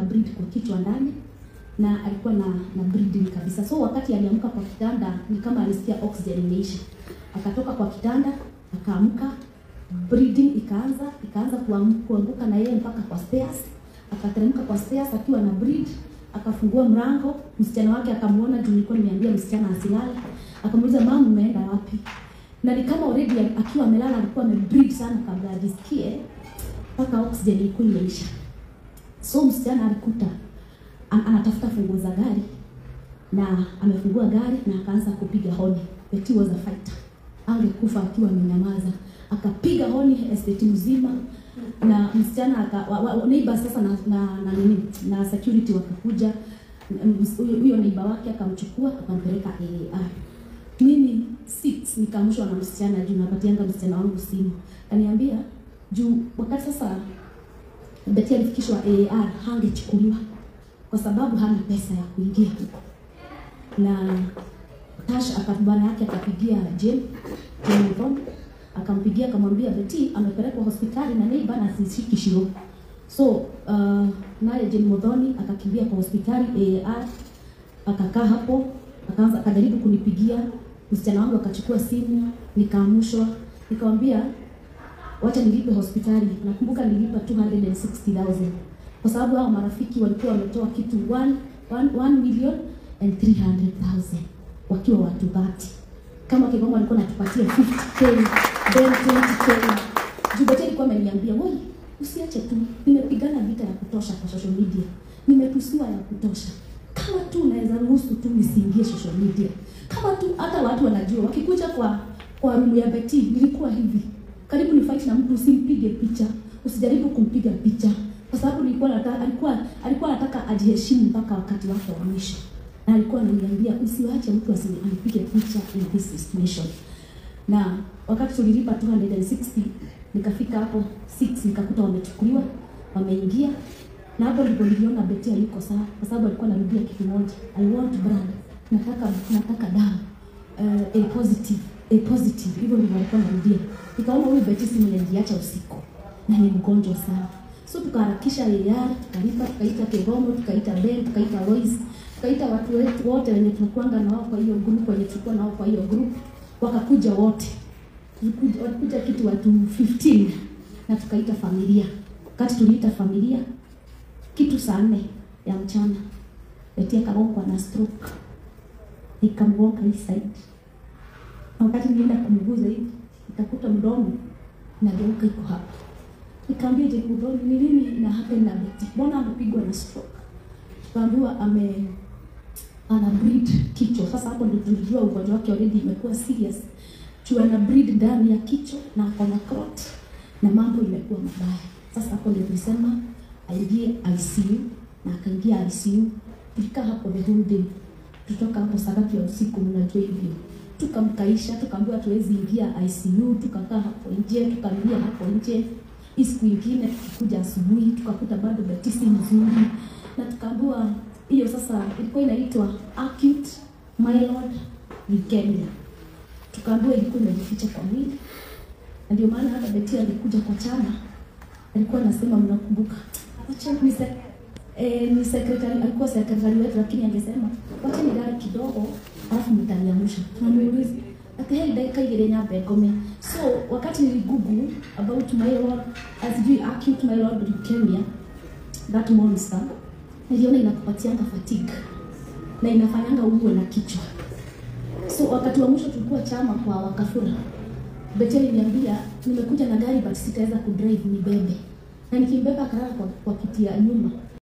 bleed kwa kichwa ndani na alikuwa na bleeding kabisa. So wakati aliamka kwa kitanda ni kama alisikia oxygen imeisha. Akatoka kwa kitanda, akaamka, bleeding ikaanza kuanguka na yeye mpaka kwa stairs. Akateremka kwa stairs akiwa na bleed, akafungua mlango, msichana wake akamuona juu nilikuwa nimeambia msichana asilale. Akamuuliza, "Mama, umeenda wapi?" Na ni kama already akiwa amelala alikuwa amebleed sana kabla ajisikie mpaka oxygen ilikuwa imeisha. So msichana alikuta anatafuta funguo za gari na amefungua gari na akaanza kupiga honi. Betty was a fighter. Angekufa akiwa amenyamaza. Akapiga honi estate mzima na msichana neighbor sasa na security wakakuja. Huyo neighbor wake akamchukua akampeleka AAR. Mimi nikamshwa na msichana juu napatianga msichana wangu simu. Kaniambia juu wakati sasa Betty alifikishwa AAR hangechukuliwa kwa sababu hana pesa ya kuingia huko. Na Tash akabana yake akapigia Jane akampigia akamwambia Betty amepelekwa hospitali na neighbor na sishiki shiro. So naye Jane Muthoni akakimbia kwa hospitali AAR, akakaa hapo, akajaribu kunipigia. Msichana wangu akachukua simu, nikaamshwa, nikamwambia wacha nilipe hospitali. Nakumbuka nilipa 260,000 kwa sababu hao marafiki walikuwa wametoa kitu 1,300,000 wakiwa watu 30. Kama Kigoma alikuwa anatupatia 50k, then 20k. Jubete alikuwa ameniambia, "Wewe usiache tu. Nimepigana vita ya kutosha kwa social media. Nimetusiwa ya kutosha. Kama tu unaweza ruhusu tu nisiingie social media. Kama tu hata watu wanajua wakikuja kwa room ya Betty nilikuwa hivi. Karibu ni fight na mtu usimpige picha. Usijaribu kumpiga picha." Kwa sababu alikuwa anataka ajiheshimu mpaka wakati wake wa mwisho. Na alikuwa ananiambia usiwache mtu asinipige picha in this situation. Na wakati tulilipa 260, nikafika hapo 6 nikakuta wamechukuliwa, wameingia. Na hapo ndipo niliona Betty aliko sawa kwa sababu alikuwa anarudia kitu moja. I want blood. Nataka damu. A positive. Hivyo ndivyo alikuwa anarudia. Nikaona huyu Betty si mwenye aliacha usiku. Na ni mgonjwa sana. So tukaharakisha AAR, tukalipa, tukaita Kegomo, tukaita Ben, tukaita Lois, tukaita watu wetu wote wenye tunakuanga nao kwa hiyo group, wenye tulikuwa nao kwa hiyo group, wakakuja wote. Walikuja kitu watu 15 na tukaita familia. Wakati tuliita familia, kitu saa 4 ya mchana, Betty akagonga na stroke. Nikamgonga hii side. Wakati nilienda kumguza hivi, nikakuta mdomo na geuka iko hapa. Nikamwambia Jane Muthoni, "Ni nini ina happen na Betty? Mbona amepigwa na stroke?" Tukaambiwa ana bleed kichwa. Sasa hapo ndio tulijua ugonjwa wake already imekuwa serious. Ana bleed ndani ya kichwa na akona clot na mambo imekuwa mabaya. Sasa hapo ndio tulisema aingie ICU na akaingia ICU. Tulikaa hapo the whole day. Tutoka hapo saa 3 ya usiku mnajua hivyo. Tukamkaisha, tukaambiwa tuwezi ingia ICU, tukakaa hapo nje, tukalia hapo nje. Siku nyingine kuja asubuhi tukakuta bado Betty si nzuri na tukaambiwa hiyo sasa ilikuwa inaitwa acute myeloid leukemia. Tukaambiwa ilikuwa imejificha kwa mwili. Na ndio maana hata Betty alikuja kwa chama. Alikuwa anasema mnakumbuka. Acha ni secretary, alikuwa secretary wetu lakini angesema wacha nilale kidogo alafu mtaniamsha. Tunamuuliza akiheli dakika ile nyambe ngome. So wakati niligoogle about myeloid acute myeloid leukemia, that monster, niliona inakupatianga fatigue na inafanyanga uwe na kichwa. So wakati wa mwisho tulikuwa chama kwa Wakafura, Betty aliniambia nimekuja na gari but sitaweza kudrive nibebe. Na nikimbeba kalala kwa kiti ya nyuma.